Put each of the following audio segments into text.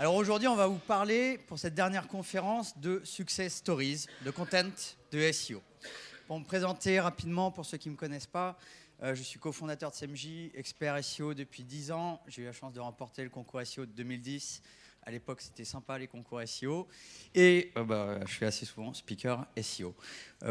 Alors aujourd'hui, on va vous parler, pour cette dernière conférence, de Success Stories, de content, de SEO. Pour me présenter rapidement, pour ceux qui ne me connaissent pas, je suis cofondateur de CMJ, expert SEO depuis 10 ans. J'ai eu la chance de remporter le concours SEO de 2010. À l'époque, c'était sympa les concours SEO. Et je suis assez souvent speaker SEO.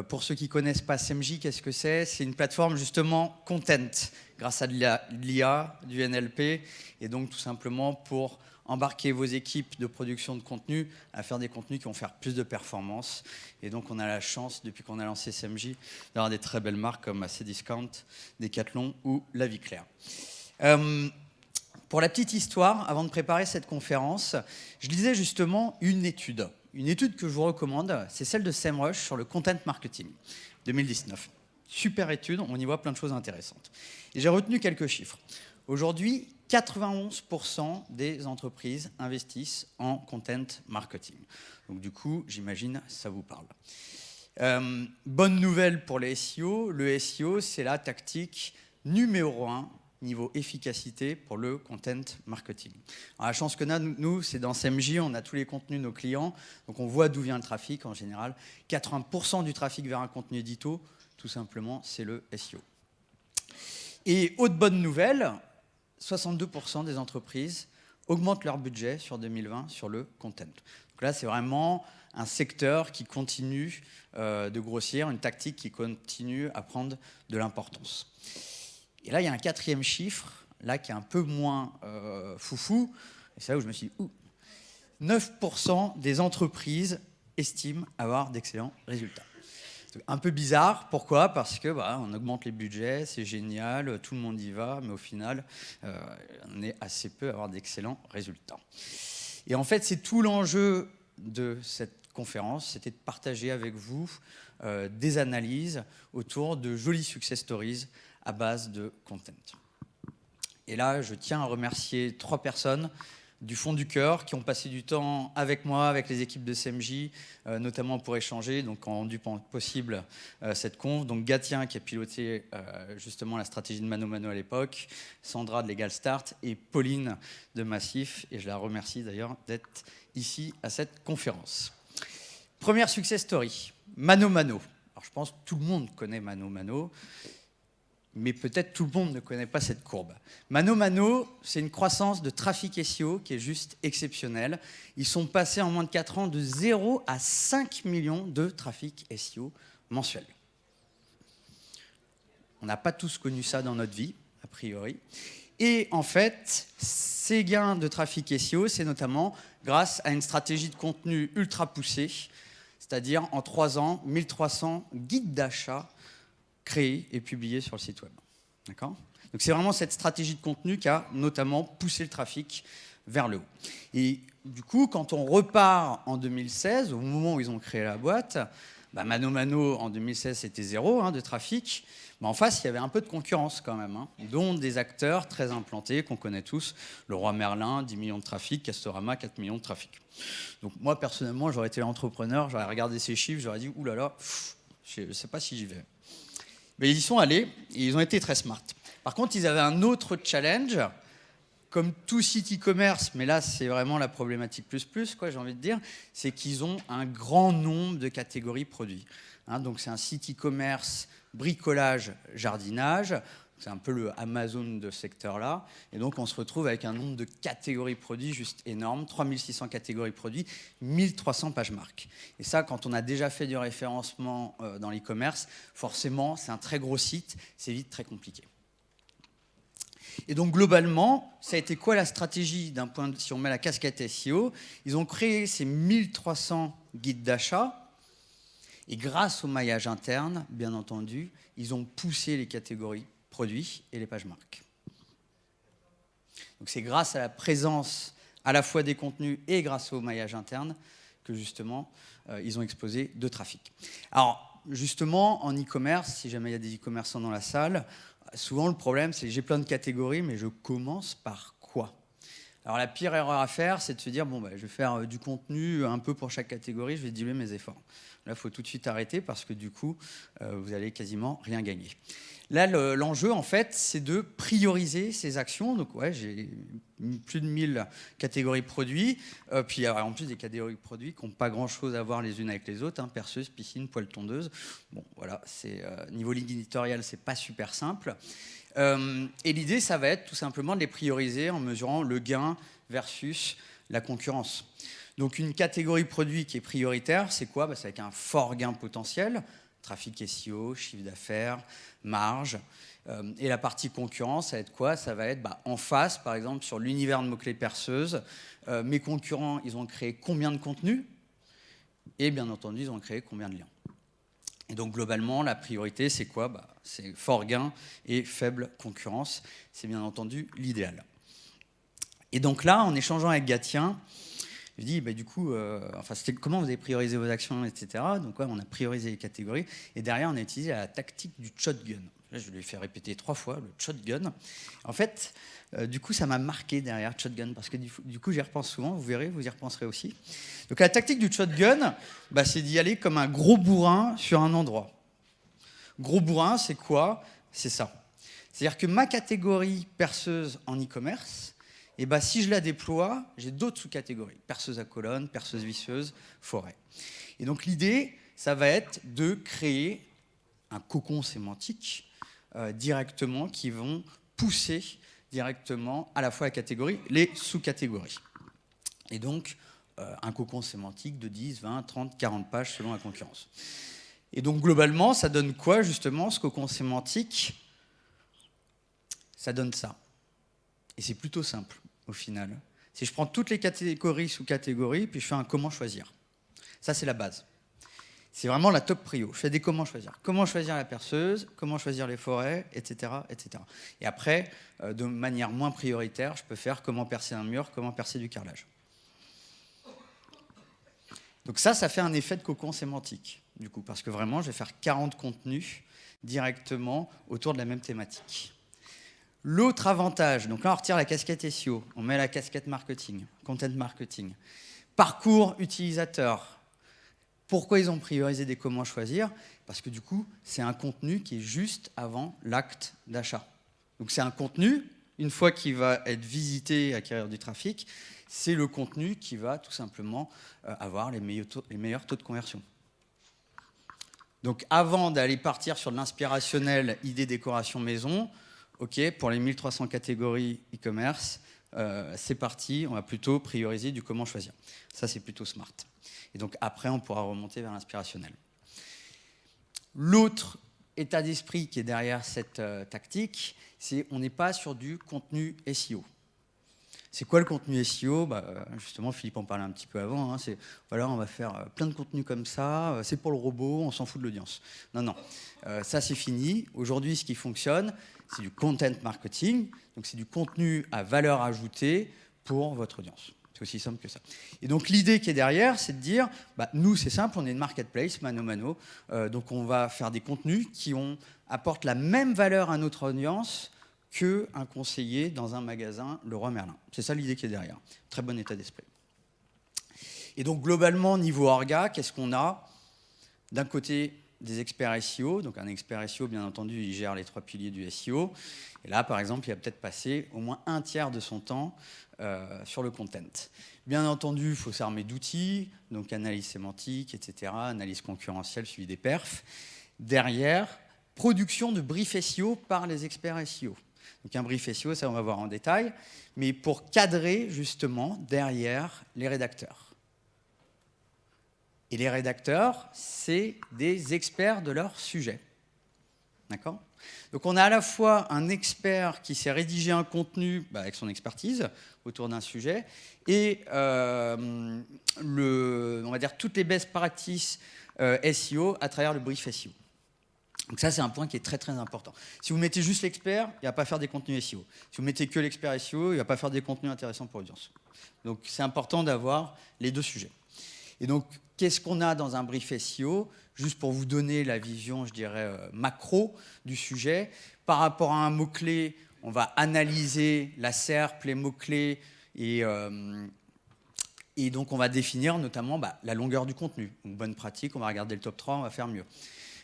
Pour ceux qui ne connaissent pas CMJ, qu'est-ce que c'est? C'est une plateforme justement content, grâce à de l'IA, du NLP, et donc tout simplement pour embarquer vos équipes de production de contenu à faire des contenus qui vont faire plus de performance. Et donc, on a la chance, depuis qu'on a lancé CMJ, d'avoir des très belles marques comme Cdiscount, Decathlon ou La Vie Claire. Pour la petite histoire, avant de préparer cette conférence, je lisais justement une étude que je vous recommande, c'est celle de SEMrush sur le content marketing 2019. Super étude, on y voit plein de choses intéressantes. Et j'ai retenu quelques chiffres. Aujourd'hui, 91% des entreprises investissent en content marketing. Donc du coup, j'imagine, ça vous parle. Bonne nouvelle pour les SEO. Le SEO, c'est la tactique numéro 1 niveau efficacité pour le content marketing. Alors, la chance qu'on a, nous, c'est dans CMJ, on a tous les contenus de nos clients, donc on voit d'où vient le trafic en général. 80% du trafic vers un contenu édito, tout simplement, c'est le SEO. Et autre bonne nouvelle, 62% des entreprises augmentent leur budget sur 2020 sur le content. Donc là, c'est vraiment un secteur qui continue de grossir, une tactique qui continue à prendre de l'importance. Et là, il y a un quatrième chiffre, là, qui est un peu moins foufou. Et c'est là où je me suis dit, 9% des entreprises estiment avoir d'excellents résultats. C'est un peu bizarre. Pourquoi? Parce que on augmente les budgets, c'est génial, tout le monde y va, mais au final, on est assez peu à avoir d'excellents résultats. Et en fait, c'est tout l'enjeu de cette conférence, c'était de partager avec vous des analyses autour de jolies success stories à base de content. Et là, je tiens à remercier 3 personnes du fond du cœur qui ont passé du temps avec moi, avec les équipes de CMJ, notamment pour échanger, donc en rendu possible cette conf. Donc Gatien qui a piloté justement la stratégie de Mano Mano à l'époque, Sandra de Legal Start et Pauline de Massif. Et je la remercie d'ailleurs d'être ici à cette conférence. Première success story, Mano Mano. Alors je pense que tout le monde connaît Mano Mano, mais peut-être tout le monde ne connaît pas cette courbe. Mano Mano, c'est une croissance de trafic SEO qui est juste exceptionnelle. Ils sont passés en moins de 4 ans de 0 à 5 millions de trafic SEO mensuel. On n'a pas tous connu ça dans notre vie, a priori. Et en fait, ces gains de trafic SEO, c'est notamment grâce à une stratégie de contenu ultra poussée, c'est-à-dire en 3 ans, 1300 guides d'achat créé et publié sur le site web. D'accord ? Donc c'est vraiment cette stratégie de contenu qui a notamment poussé le trafic vers le haut. Et du coup, quand on repart en 2016, au moment où ils ont créé la boîte, Mano Mano en 2016 c'était 0 de trafic. Mais en face, il y avait un peu de concurrence quand même, dont des acteurs très implantés qu'on connaît tous. Leroy Merlin, 10 millions de trafic, Castorama, 4 millions de trafic. Donc moi, personnellement, j'aurais été l'entrepreneur, j'aurais regardé ces chiffres, j'aurais dit, oulala, je ne sais pas si j'y vais. Mais ils y sont allés et ils ont été très smart. Par contre, ils avaient un autre challenge, comme tout site e-commerce, mais là, c'est vraiment la problématique plus, j'ai envie de dire, c'est qu'ils ont un grand nombre de catégories produits. Donc, c'est un site e-commerce, bricolage, jardinage. C'est un peu le Amazon de ce secteur-là. Et donc, on se retrouve avec un nombre de catégories produits juste énorme. 3600 catégories produits, 1300 pages marques. Et ça, quand on a déjà fait du référencement dans l'e-commerce, forcément, c'est un très gros site. C'est vite très compliqué. Et donc, globalement, ça a été quoi la stratégie d'un point de, si on met la casquette SEO? Ils ont créé ces 1300 guides d'achat. Et grâce au maillage interne, bien entendu, ils ont poussé les catégories produits et les pages marques. Donc c'est grâce à la présence à la fois des contenus et grâce au maillage interne que justement ils ont explosé de trafic. Alors justement en e-commerce, si jamais il y a des e-commerçants dans la salle, souvent le problème c'est que j'ai plein de catégories mais je commence par quoi? Alors la pire erreur à faire, c'est de se dire, bon, bah, je vais faire du contenu un peu pour chaque catégorie, je vais diluer mes efforts. Là, il faut tout de suite arrêter parce que du coup, vous allez quasiment rien gagner. Là, l'enjeu, en fait, c'est de prioriser ces actions. Donc, ouais, j'ai plus de 1000 catégories produits. Puis, en plus, des catégories produits qui n'ont pas grand-chose à voir les unes avec les autres. Hein, perceuse, piscine, poêle tondeuse. Bon, voilà, niveau ligne éditoriale, c'est pas super simple. Et l'idée, ça va être tout simplement de les prioriser en mesurant le gain versus la concurrence. Donc, une catégorie produit qui est prioritaire, c'est quoi? C'est avec un fort gain potentiel. Trafic SEO, chiffre d'affaires, marge. Et la partie concurrence, ça va être quoi? Ça va être en face, par exemple, sur l'univers de mots-clés perceuse. Mes concurrents, ils ont créé combien de contenus? Et bien entendu, ils ont créé combien de liens? Et donc, globalement, la priorité, c'est quoi? C'est fort gain et faible concurrence. C'est bien entendu l'idéal. Et donc là, en échangeant avec Gatien, je dis, du coup, comment vous avez priorisé vos actions, etc. Donc, ouais, on a priorisé les catégories. Et derrière, on a utilisé la tactique du shotgun. Là, je lui ai fait répéter 3 fois le shotgun. En fait, du coup, ça m'a marqué derrière shotgun. Parce que du coup, j'y repense souvent. Vous verrez, vous y repenserez aussi. Donc, la tactique du shotgun, c'est d'y aller comme un gros bourrin sur un endroit. Gros bourrin, c'est quoi? C'est ça. C'est-à-dire que ma catégorie perceuse en e-commerce, et si je la déploie, j'ai d'autres sous-catégories. Perceuse à colonne, perceuse visseuse, forêt. Et donc l'idée, ça va être de créer un cocon sémantique directement qui vont pousser directement à la fois la catégorie, les sous-catégories. Et donc un cocon sémantique de 10, 20, 30, 40 pages selon la concurrence. Et donc globalement, ça donne quoi justement ce cocon sémantique? Ça donne ça. Et c'est plutôt simple, au final. Si je prends toutes les catégories sous-catégories, puis je fais un comment choisir. Ça, c'est la base. C'est vraiment la top prio. Je fais des comment choisir. Comment choisir la perceuse, comment choisir les forêts, etc., etc. Et après, de manière moins prioritaire, je peux faire comment percer un mur, comment percer du carrelage. Donc ça fait un effet de cocon sémantique, du coup, parce que vraiment, je vais faire 40 contenus directement autour de la même thématique. L'autre avantage, donc là on retire la casquette SEO, on met la casquette marketing, content marketing. Parcours utilisateur. Pourquoi ils ont priorisé des comment choisir? Parce que du coup, c'est un contenu qui est juste avant l'acte d'achat. Donc c'est un contenu, une fois qu'il va être visité et acquérir du trafic, c'est le contenu qui va tout simplement avoir les meilleurs taux de conversion. Donc avant d'aller partir sur de l'inspirationnel idée décoration maison, OK, pour les 1300 catégories e-commerce, c'est parti, on va plutôt prioriser du comment choisir. Ça, c'est plutôt smart. Et donc après, on pourra remonter vers l'inspirationnel. L'autre état d'esprit qui est derrière cette tactique, c'est on n'est pas sur du contenu SEO. C'est quoi le contenu SEO? Justement, Philippe en parlait un petit peu avant. Hein, c'est voilà, on va faire plein de contenus comme ça. C'est pour le robot, on s'en fout de l'audience. Non. Ça, c'est fini. Aujourd'hui, ce qui fonctionne, c'est du content marketing. Donc, c'est du contenu à valeur ajoutée pour votre audience. C'est aussi simple que ça. Et donc, l'idée qui est derrière, c'est de dire, nous, c'est simple, on est une marketplace, mano-mano. Donc, on va faire des contenus qui apportent la même valeur à notre audience qu'un conseiller dans un magasin Leroy Merlin. C'est ça l'idée qui est derrière. Très bon état d'esprit. Et donc, globalement, niveau orga, qu'est-ce qu'on a? D'un côté, des experts SEO. Donc, un expert SEO, bien entendu, il gère les 3 piliers du SEO. Et là, par exemple, il va peut-être passer au moins un tiers de son temps sur le content. Bien entendu, il faut s'armer d'outils, donc analyse sémantique, etc., analyse concurrentielle, suivi des perfs. Derrière, production de briefs SEO par les experts SEO. Donc un brief SEO, ça on va voir en détail, mais pour cadrer justement derrière les rédacteurs. Et les rédacteurs, c'est des experts de leur sujet. D'accord? Donc on a à la fois un expert qui sait rédiger un contenu avec son expertise autour d'un sujet et on va dire toutes les best practices SEO à travers le brief SEO. Donc ça, c'est un point qui est très très important. Si vous mettez juste l'expert, il ne va pas faire des contenus SEO. Si vous mettez que l'expert SEO, il ne va pas faire des contenus intéressants pour l'audience. Donc c'est important d'avoir les deux sujets. Et donc, qu'est-ce qu'on a dans un brief SEO? Juste pour vous donner la vision, je dirais, macro du sujet. Par rapport à un mot-clé, on va analyser la SERP, les mots-clés, Et donc, on va définir notamment la longueur du contenu. Donc, bonne pratique, on va regarder le top 3, on va faire mieux.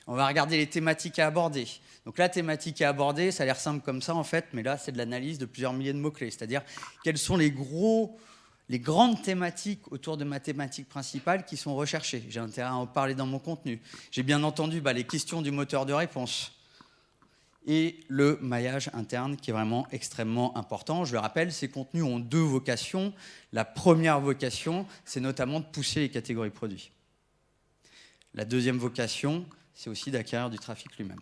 On va regarder les thématiques à aborder. Donc, la thématique à aborder, ça a l'air simple comme ça, en fait, mais là, c'est de l'analyse de plusieurs milliers de mots-clés. C'est-à-dire, quels sont les grandes thématiques autour de ma thématique principale qui sont recherchées. J'ai intérêt à en parler dans mon contenu. J'ai bien entendu les questions du moteur de réponse. Et le maillage interne qui est vraiment extrêmement important. Je le rappelle, ces contenus ont 2 vocations. La première vocation, c'est notamment de pousser les catégories produits. La deuxième vocation, c'est aussi d'acquérir du trafic lui-même.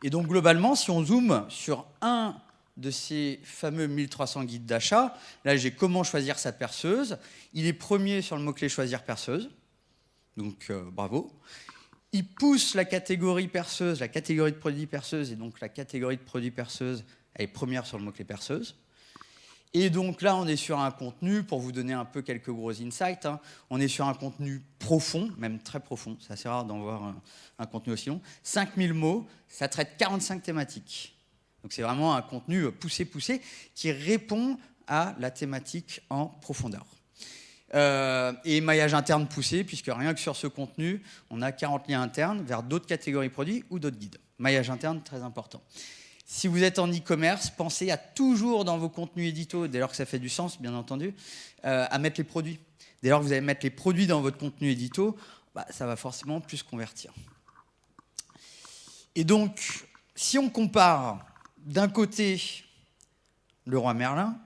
Et donc globalement, si on zoome sur un de ces fameux 1300 guides d'achat, là j'ai comment choisir sa perceuse. Il est premier sur le mot-clé choisir perceuse, donc bravo. Il pousse la catégorie perceuse, la catégorie de produits perceuse, et donc la catégorie de produits perceuse, elle est première sur le mot-clé perceuse. Et donc là, on est sur un contenu, pour vous donner un peu quelques gros insights, on est sur un contenu profond, même très profond, c'est assez rare d'en voir un contenu aussi long. 5000 mots, ça traite 45 thématiques. Donc c'est vraiment un contenu poussé, qui répond à la thématique en profondeur. Et maillage interne poussé, puisque rien que sur ce contenu, on a 40 liens internes vers d'autres catégories produits ou d'autres guides. Maillage interne, très important. Si vous êtes en e-commerce, pensez à toujours dans vos contenus édito, dès lors que ça fait du sens, bien entendu, à mettre les produits. Dès lors que vous allez mettre les produits dans votre contenu édito, ça va forcément plus convertir. Et donc, si on compare d'un côté le roi Merlin,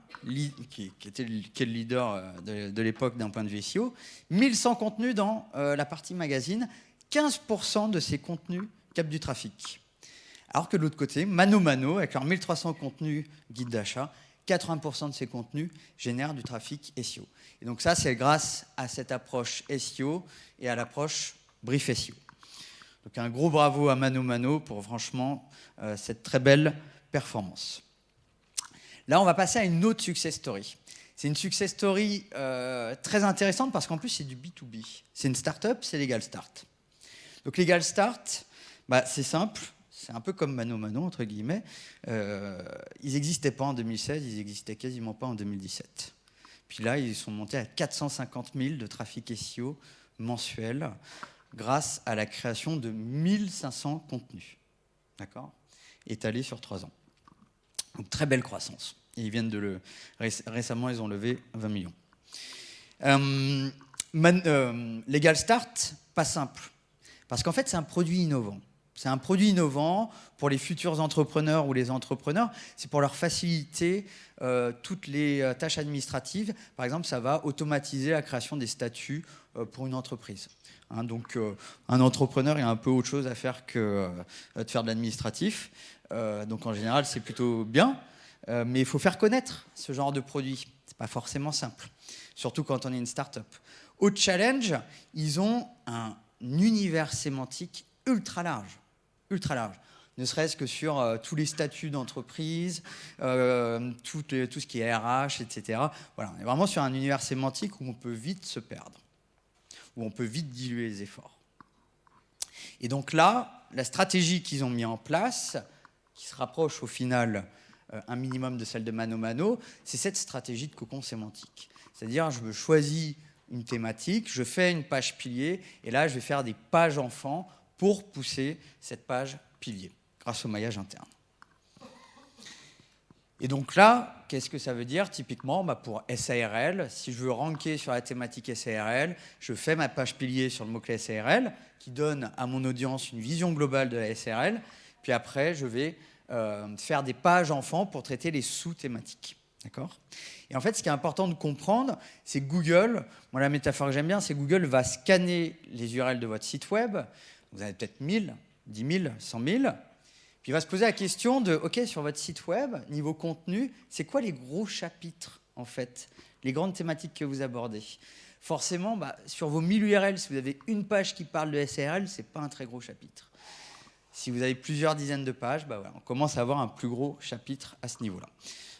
qui est le leader de l'époque d'un point de vue SEO, 1100 contenus dans la partie magazine, 15% de ces contenus captent du trafic. Alors que de l'autre côté, Mano, avec leurs 1300 contenus guide d'achat, 80% de ces contenus génèrent du trafic SEO. Et donc ça, c'est grâce à cette approche SEO et à l'approche brief SEO. Donc un gros bravo à Mano pour franchement cette très belle performance. Là, on va passer à une autre success story. C'est une success story très intéressante parce qu'en plus, c'est du B2B. C'est une start-up, c'est Legal Start. Donc Legal Start, c'est simple. C'est un peu comme Mano, entre guillemets. Ils n'existaient pas en 2016, ils n'existaient quasiment pas en 2017. Puis là, ils sont montés à 450 000 de trafic SEO mensuel grâce à la création de 1500 contenus. D'accord ? Étalés sur 3 ans. Donc très belle croissance. Et ils viennent récemment, ils ont levé 20 millions. Legal Start, pas simple. Parce qu'en fait, c'est un produit innovant. C'est un produit innovant pour les futurs entrepreneurs ou les entrepreneurs. C'est pour leur faciliter toutes les tâches administratives. Par exemple, ça va automatiser la création des statuts pour une entreprise. Donc, un entrepreneur, il y a un peu autre chose à faire que de faire de l'administratif. Donc, en général, c'est plutôt bien. Mais il faut faire connaître ce genre de produit. Ce n'est pas forcément simple, surtout quand on est une start-up. Au challenge, ils ont un univers sémantique ultra large. Ne serait-ce que sur tous les statuts d'entreprise, tout ce qui est RH, etc. Voilà, on est vraiment sur un univers sémantique où on peut vite se perdre, où on peut vite diluer les efforts. Et donc là, la stratégie qu'ils ont mis en place, qui se rapproche au final un minimum de celle de Mano, c'est cette stratégie de cocon sémantique. C'est-à-dire, je me choisis une thématique, je fais une page pilier, et là, je vais faire des pages enfants pour pousser cette page pilier, grâce au maillage interne. Et donc là, qu'est-ce que ça veut dire typiquement pour SARL, si je veux ranker sur la thématique SARL, je fais ma page pilier sur le mot-clé SARL, qui donne à mon audience une vision globale de la SARL, puis après, je vais faire des pages enfants pour traiter les sous-thématiques. D'accord ? Et en fait, ce qui est important de comprendre, c'est que Google, moi la métaphore que j'aime bien, c'est que Google va scanner les URL de votre site web. Vous avez peut-être 1000, 10 000, 100 000. Puis il va se poser la question de, OK, sur votre site web, niveau contenu, c'est quoi les gros chapitres, en fait, les grandes thématiques que vous abordez ? Forcément, sur vos 1000 URL, si vous avez une page qui parle de SARL, ce n'est pas un très gros chapitre. Si vous avez plusieurs dizaines de pages, voilà, on commence à avoir un plus gros chapitre à ce niveau-là.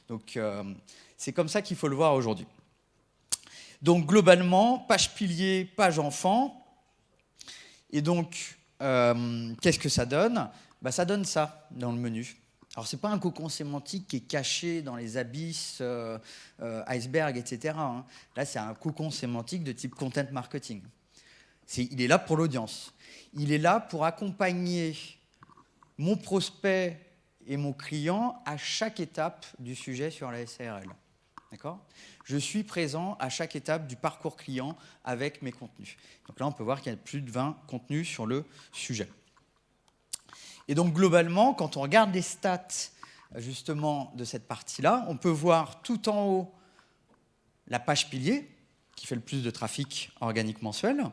Donc, c'est comme ça qu'il faut le voir aujourd'hui. Donc, globalement, page pilier, page enfant. Et donc, qu'est-ce que ça donne ? Ça donne ça dans le menu. Alors, ce n'est pas un cocon sémantique qui est caché dans les abysses, iceberg, etc. hein. Là, c'est un cocon sémantique de type content marketing. Il est là pour l'audience. Il est là pour accompagner mon prospect et mon client à chaque étape du sujet sur la SARL. D'accord ? Je suis présent à chaque étape du parcours client avec mes contenus. Donc là, on peut voir qu'il y a plus de 20 contenus sur le sujet. Et donc, globalement, quand on regarde les stats, justement, de cette partie-là, on peut voir tout en haut la page pilier, qui fait le plus de trafic organique mensuel.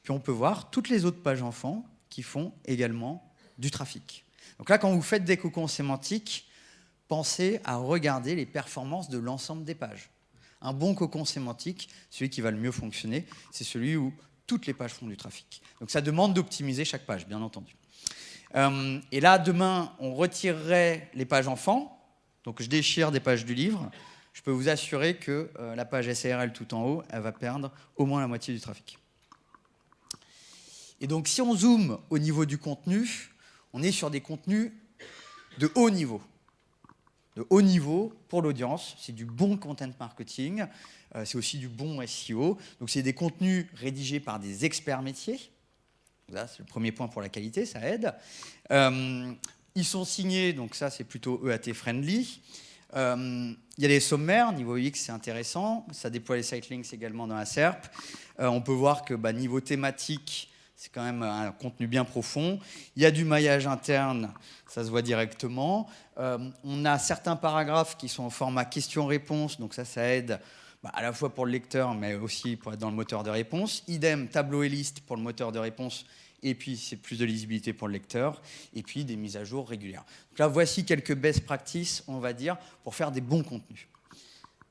Puis, on peut voir toutes les autres pages enfants qui font également du trafic. Donc là, quand vous faites des cocons sémantiques, pensez à regarder les performances de l'ensemble des pages. Un bon cocon sémantique, celui qui va le mieux fonctionner, c'est celui où toutes les pages font du trafic. Donc ça demande d'optimiser chaque page, bien entendu. Et là, demain, on retirerait les pages enfants. Donc je déchire des pages du livre. Je peux vous assurer que la page SARL tout en haut, elle va perdre au moins la moitié du trafic. Et donc si on zoome au niveau du contenu, on est sur des contenus de haut niveau. De haut niveau pour l'audience, c'est du bon content marketing, c'est aussi du bon SEO. Donc c'est des contenus rédigés par des experts métiers. Là, c'est le premier point pour la qualité, ça aide. Ils sont signés, donc ça c'est plutôt EAT friendly. Il y a des sommaires, niveau UX c'est intéressant, ça déploie les site links également dans la SERP. On peut voir que niveau thématique, c'est quand même un contenu bien profond. Il y a du maillage interne, ça se voit directement. On a certains paragraphes qui sont en format question-réponse, donc ça aide à la fois pour le lecteur, mais aussi pour être dans le moteur de réponse. Idem, tableau et liste pour le moteur de réponse, et puis c'est plus de lisibilité pour le lecteur, et puis des mises à jour régulières. Donc là, voici quelques best practices, on va dire, pour faire des bons contenus.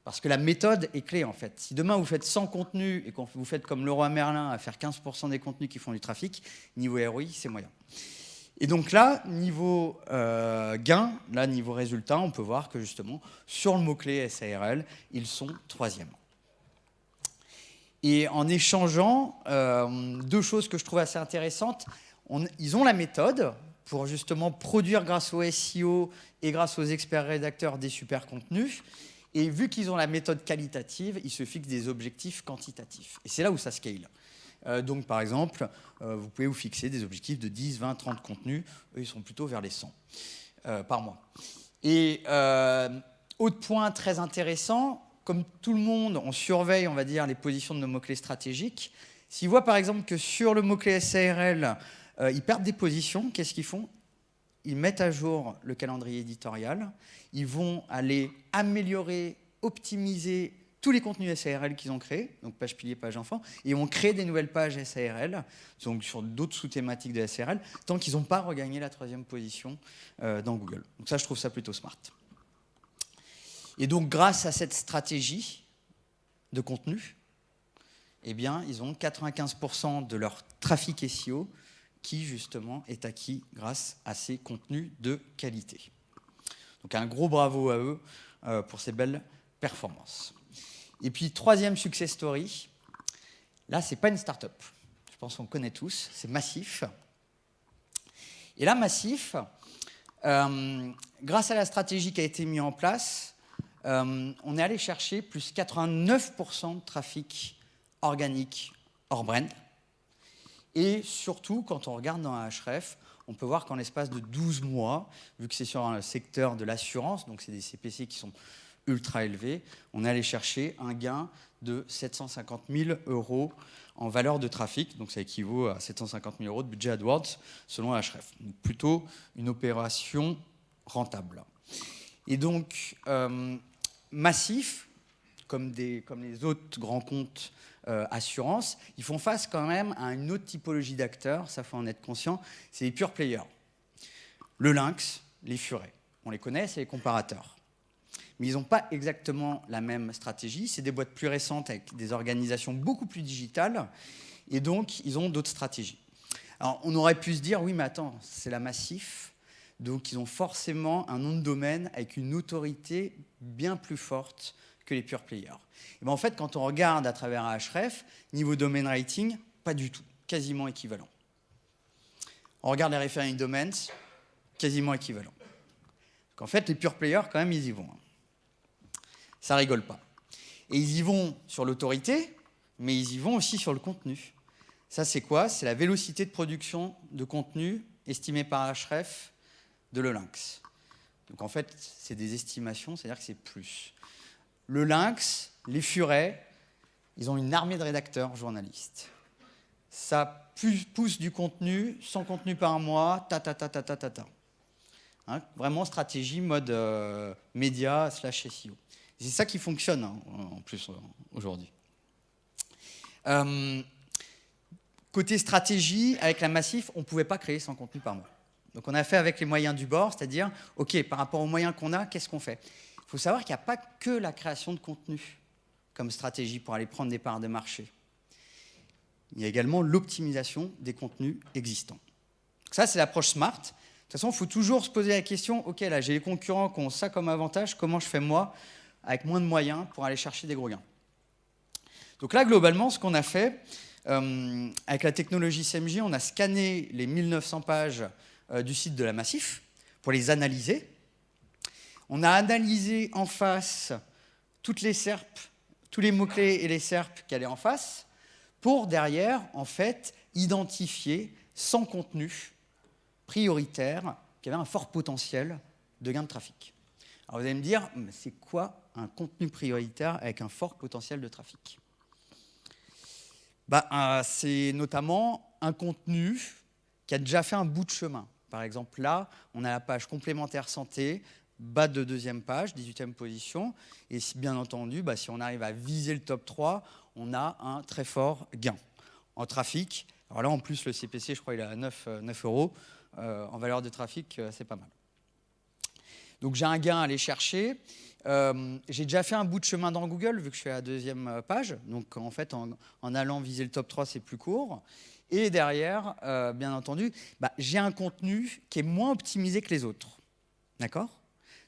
Parce que la méthode est clé, en fait. Si demain, vous faites 100 contenus et que vous faites comme Leroy Merlin à faire 15% des contenus qui font du trafic, niveau ROI, c'est moyen. Et donc là, niveau gain, là, niveau résultat, on peut voir que justement, sur le mot-clé SARL, ils sont 3e. Et en échangeant, deux choses que je trouve assez intéressantes, ils ont la méthode pour justement produire grâce au SEO et grâce aux experts rédacteurs des super contenus. Et vu qu'ils ont la méthode qualitative, ils se fixent des objectifs quantitatifs. Et c'est là où ça scale. Donc, par exemple, vous pouvez vous fixer des objectifs de 10, 20, 30 contenus. Eux, ils sont plutôt vers les 100 par mois. Et autre point très intéressant, comme tout le monde, on surveille, on va dire, les positions de nos mots-clés stratégiques. S'ils voient, par exemple, que sur le mot-clé SARL, ils perdent des positions, qu'est-ce qu'ils font ? Ils mettent à jour le calendrier éditorial, ils vont aller améliorer, optimiser tous les contenus SARL qu'ils ont créés, donc page pilier, page enfant, et ils vont créer des nouvelles pages SARL, donc sur d'autres sous-thématiques de SARL, tant qu'ils n'ont pas regagné la 3e position dans Google. Donc ça, je trouve ça plutôt smart. Et donc, grâce à cette stratégie de contenu, eh bien, ils ont 95% de leur trafic SEO qui, justement, est acquis grâce à ces contenus de qualité. Donc, un gros bravo à eux pour ces belles performances. Et puis, 3e success story, là, ce n'est pas une start-up. Je pense qu'on connaît tous, c'est Massif. Et là, Massif, grâce à la stratégie qui a été mise en place, on est allé chercher plus 89% de trafic organique hors brand. Et surtout, quand on regarde dans un href, on peut voir qu'en l'espace de 12 mois, vu que c'est sur un secteur de l'assurance, donc c'est des CPC qui sont ultra élevés, on est allé chercher un gain de 750 000 € en valeur de trafic. Donc ça équivaut à 750 000 € de budget AdWords selon href. Donc plutôt une opération rentable. Et donc, Massif, comme les autres grands comptes assurance, ils font face quand même à une autre typologie d'acteurs, ça faut en être conscient, c'est les pure players. Le Lynx, les Furets, on les connaît, c'est les comparateurs. Mais ils n'ont pas exactement la même stratégie, c'est des boîtes plus récentes avec des organisations beaucoup plus digitales, et donc ils ont d'autres stratégies. Alors on aurait pu se dire, oui mais attends, c'est la Massif, donc ils ont forcément un nom de domaine avec une autorité bien plus forte que les pure players. Et bien en fait, quand on regarde à travers un href, niveau domain rating, pas du tout, quasiment équivalent. On regarde les referring domains, quasiment équivalent. qu'en fait, les pure players, quand même, ils y vont. Ça rigole pas. Et ils y vont sur l'autorité, mais ils y vont aussi sur le contenu. Ça, c'est quoi? C'est la vélocité de production de contenu estimée par Href de le Lynx. Donc en fait, c'est des estimations, c'est-à-dire que c'est plus. Le Lynx, les Furets, ils ont une armée de rédacteurs journalistes. Ça pousse du contenu, 100 contenus par mois, Hein, vraiment stratégie mode média / SEO. C'est ça qui fonctionne hein, en plus aujourd'hui. Côté stratégie, avec la Massif, on ne pouvait pas créer 100 contenus par mois. Donc on a fait avec les moyens du bord, c'est-à-dire, OK, par rapport aux moyens qu'on a, qu'est-ce qu'on fait? Il faut savoir qu'il n'y a pas que la création de contenu comme stratégie pour aller prendre des parts de marché. Il y a également l'optimisation des contenus existants. Donc ça, c'est l'approche smart. De toute façon, il faut toujours se poser la question, OK, là, j'ai les concurrents qui ont ça comme avantage, comment je fais moi, avec moins de moyens, pour aller chercher des gros gains? Donc là, globalement, ce qu'on a fait, avec la technologie SEMJ, on a scanné les 1900 pages du site de la Massif pour les analyser. On a analysé en face toutes les SERP, tous les mots-clés et les SERP qui allaient en face, pour derrière, en fait, identifier 100 contenus prioritaires qui avaient un fort potentiel de gain de trafic. Alors vous allez me dire, c'est quoi un contenu prioritaire avec un fort potentiel de trafic? C'est notamment un contenu qui a déjà fait un bout de chemin. Par exemple, là, on a la page complémentaire santé, bas de deuxième page, 18e position. Et bien entendu, si on arrive à viser le top 3, on a un très fort gain en trafic. Alors là, en plus, le CPC, je crois, il est à 9 euros. En valeur de trafic, c'est pas mal. Donc j'ai un gain à aller chercher. J'ai déjà fait un bout de chemin dans Google, vu que je suis à la deuxième page. Donc en fait, en allant viser le top 3, c'est plus court. Et derrière, bien entendu, j'ai un contenu qui est moins optimisé que les autres. D'accord?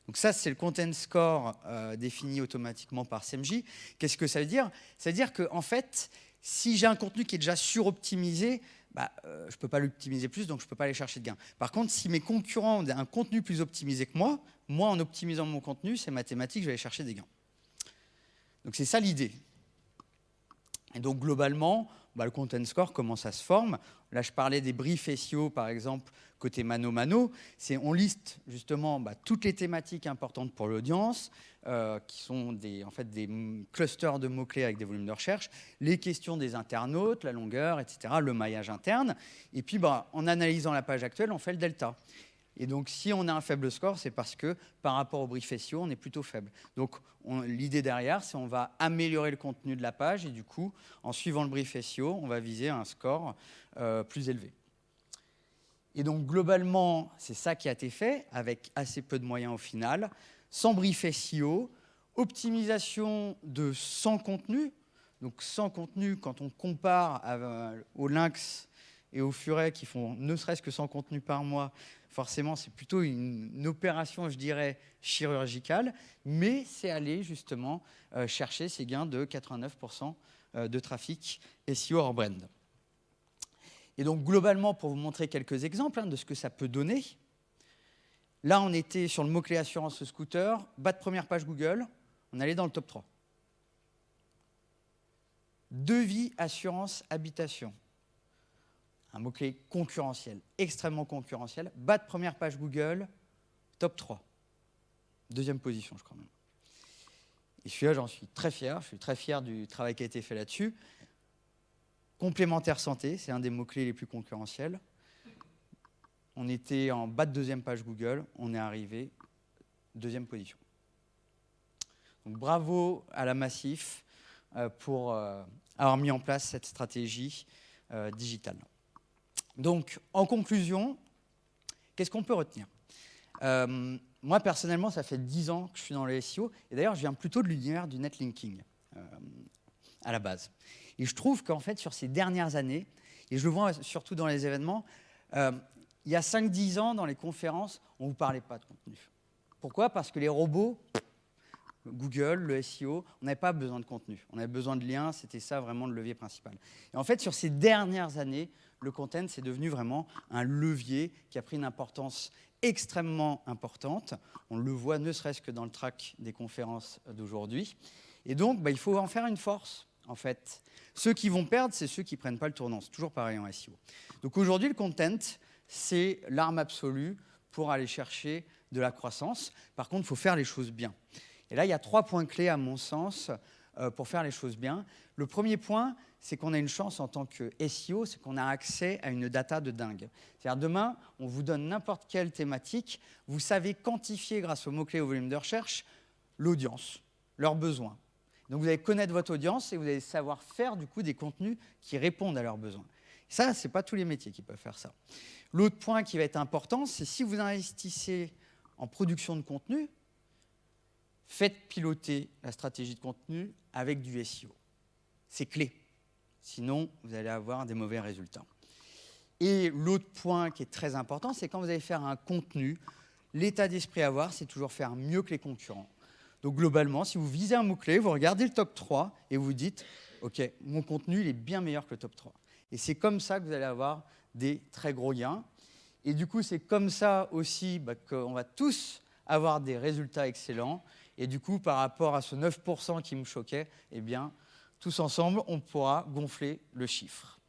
Donc ça, c'est le content score défini automatiquement par SEMJ. Qu'est-ce que ça veut dire? Ça veut dire que, en fait, si j'ai un contenu qui est déjà suroptimisé, je ne peux pas l'optimiser plus, donc je ne peux pas aller chercher de gains. Par contre, si mes concurrents ont un contenu plus optimisé que moi, en optimisant mon contenu, c'est mathématique, je vais aller chercher des gains. Donc c'est ça l'idée. Et donc globalement, le content score, comment ça se forme? Là, je parlais des briefs SEO, par exemple, côté mano-mano. On liste justement toutes les thématiques importantes pour l'audience, qui sont des clusters de mots-clés avec des volumes de recherche, les questions des internautes, la longueur, etc., le maillage interne. Et puis, en analysant la page actuelle, on fait le delta. Et donc, si on a un faible score, c'est parce que par rapport au brief SEO, on est plutôt faible. Donc, l'idée derrière, c'est on va améliorer le contenu de la page et du coup, en suivant le brief SEO, on va viser un score plus élevé. Et donc, globalement, c'est ça qui a été fait avec assez peu de moyens au final. Sans brief SEO, optimisation de 100 contenus. Donc, 100 contenus, quand on compare au Lynx et au Furet qui font ne serait-ce que 100 contenus par mois, forcément, c'est plutôt une opération, je dirais, chirurgicale, mais c'est aller justement chercher ces gains de 89% de trafic SEO hors brand. Et donc, globalement, pour vous montrer quelques exemples de ce que ça peut donner, là, on était sur le mot-clé assurance scooter, bas de première page Google, on allait dans le top 3. Devis, assurance, habitation. Un mot-clé concurrentiel, extrêmement concurrentiel. Bas de première page Google, top 3. Deuxième position, je crois même. Et celui-là, j'en suis très fier. Je suis très fier du travail qui a été fait là-dessus. Complémentaire santé, c'est un des mots-clés les plus concurrentiels. On était en bas de deuxième page Google. On est arrivé deuxième position. Donc bravo à la Massif pour avoir mis en place cette stratégie digitale. Donc, en conclusion, qu'est-ce qu'on peut retenir? Moi, personnellement, ça fait 10 ans que je suis dans le SEO. Et d'ailleurs, je viens plutôt de l'univers du netlinking à la base. Et je trouve qu'en fait, sur ces dernières années, et je le vois surtout dans les événements, il y a 5-10 ans, dans les conférences, on ne vous parlait pas de contenu. Pourquoi? Parce que les robots, Google, le SEO, on n'avait pas besoin de contenu. On avait besoin de liens, c'était ça vraiment le levier principal. Et en fait, sur ces dernières années, le content, c'est devenu vraiment un levier qui a pris une importance extrêmement importante. On le voit ne serait-ce que dans le track des conférences d'aujourd'hui. Et donc, il faut en faire une force, en fait. Ceux qui vont perdre, c'est ceux qui ne prennent pas le tournant. C'est toujours pareil en SEO. Donc aujourd'hui, le content, c'est l'arme absolue pour aller chercher de la croissance. Par contre, il faut faire les choses bien. Et là, il y a 3 points clés, à mon sens, pour faire les choses bien. Le premier point, c'est qu'on a une chance en tant que SEO, c'est qu'on a accès à une data de dingue. C'est-à-dire demain, on vous donne n'importe quelle thématique, vous savez quantifier grâce aux mots-clés, au volume de recherche, l'audience, leurs besoins. Donc vous allez connaître votre audience et vous allez savoir faire du coup des contenus qui répondent à leurs besoins. Ça, ce n'est pas tous les métiers qui peuvent faire ça. L'autre point qui va être important, c'est si vous investissez en production de contenu, faites piloter la stratégie de contenu avec du SEO. C'est clé. Sinon, vous allez avoir des mauvais résultats. Et l'autre point qui est très important, c'est quand vous allez faire un contenu, l'état d'esprit à avoir, c'est toujours faire mieux que les concurrents. Donc globalement, si vous visez un mot-clé, vous regardez le top 3 et vous dites « Ok, mon contenu il est bien meilleur que le top 3 ». Et c'est comme ça que vous allez avoir des très gros gains. Et du coup, c'est comme ça aussi qu'on va tous avoir des résultats excellents. Et du coup, par rapport à ce 9% qui me choquait, eh bien, tous ensemble, on pourra gonfler le chiffre.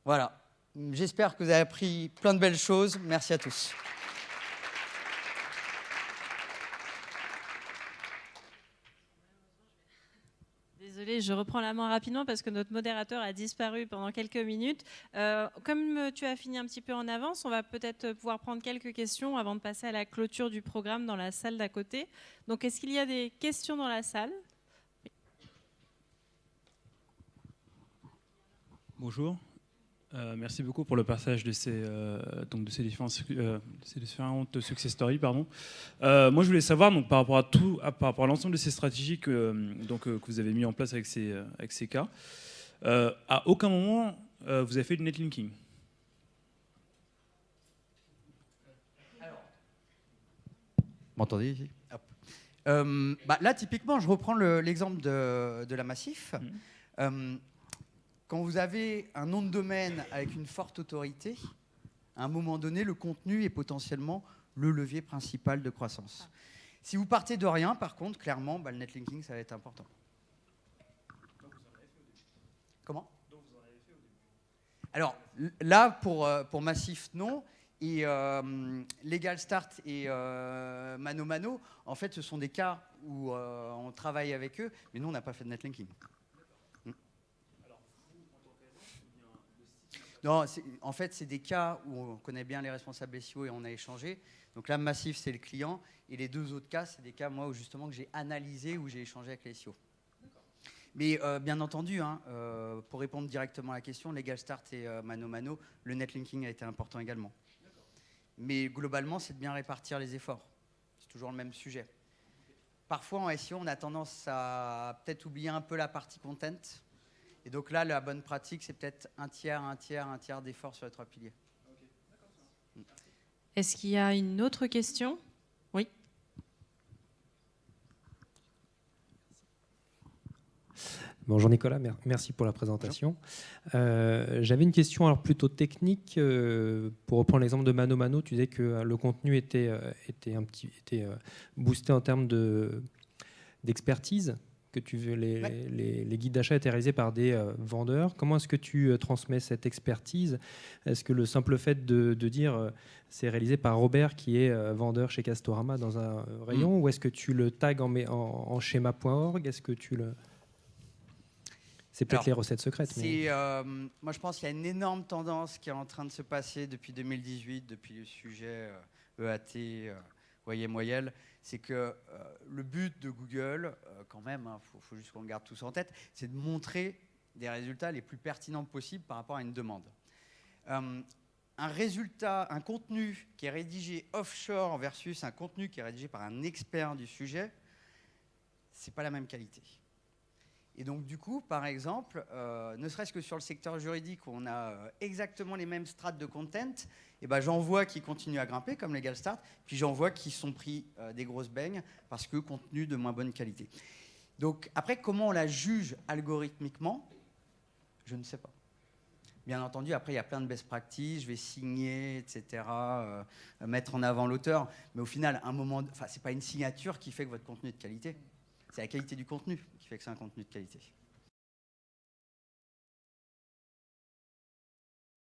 Voilà. J'espère que vous avez appris plein de belles choses. Merci à tous. Désolée, je reprends la main rapidement parce que notre modérateur a disparu pendant quelques minutes. Comme tu as fini un petit peu en avance, on va peut-être pouvoir prendre quelques questions avant de passer à la clôture du programme dans la salle d'à côté. Donc, est-ce qu'il y a des questions dans la salle ? Bonjour. Merci beaucoup pour le passage de ces différentes success stories. Moi, je voulais savoir, donc, par rapport à l'ensemble de ces stratégies que vous avez mis en place avec ces cas, à aucun moment vous avez fait du netlinking. M'entendez ici ? Là, typiquement, je reprends l'exemple de la Massif. Quand vous avez un nom de domaine avec une forte autorité, à un moment donné, le contenu est potentiellement le levier principal de croissance. Si vous partez de rien, par contre, clairement, le netlinking, ça va être important. Donc vous en avez fait au début. Comment ? Donc vous en avez fait au début. Alors là, pour Massif, non. Et Legal Start et Mano Mano, en fait, ce sont des cas où on travaille avec eux, mais nous, on n'a pas fait de netlinking. Non, en fait, c'est des cas où on connaît bien les responsables SEO et on a échangé. Donc là, Massif, c'est le client. Et les 2 autres cas, c'est des cas, moi, justement, que j'ai analysé, où j'ai échangé avec les SEO. Mais bien entendu, pour répondre directement à la question, Legal Start et Mano Mano, le netlinking a été important également. Mais globalement, c'est de bien répartir les efforts. C'est toujours le même sujet. Parfois, en SEO, on a tendance à peut-être oublier un peu la partie content. Et donc là, la bonne pratique, c'est peut-être un tiers d'effort sur les 3 piliers. Est-ce qu'il y a une autre question ? Oui. Bonjour Nicolas, merci pour la présentation. J'avais une question alors plutôt technique. Pour reprendre l'exemple de Mano Mano, tu disais que le contenu était boosté en termes d'expertise, que les guides d'achat étaient réalisés par des vendeurs. Comment est-ce que tu transmets cette expertise ? Est-ce que le simple fait de dire c'est réalisé par Robert qui est vendeur chez Castorama dans un rayon, ou est-ce que tu le tags en schéma.org ? Est-ce que tu le... C'est peut-être les recettes secrètes. Moi, je pense qu'il y a une énorme tendance qui est en train de se passer depuis 2018, depuis le sujet EAT, Voyez-Moyel. C'est que le but de Google, quand même, faut juste qu'on le garde tous en tête, c'est de montrer des résultats les plus pertinents possibles par rapport à une demande. Un contenu qui est rédigé offshore versus un contenu qui est rédigé par un expert du sujet, c'est pas la même qualité. Et donc, du coup, par exemple, ne serait-ce que sur le secteur juridique où on a exactement les mêmes strates de content, j'en vois qui continuent à grimper, comme Legal Start, puis j'en vois qui sont pris des grosses beignes parce que contenu de moins bonne qualité. Donc, après, comment on la juge algorithmiquement ? Je ne sais pas. Bien entendu, après, il y a plein de best practices, je vais signer, etc., mettre en avant l'auteur. Mais au final, ce n'est pas une signature qui fait que votre contenu est de qualité. C'est la qualité du contenu qui fait que c'est un contenu de qualité.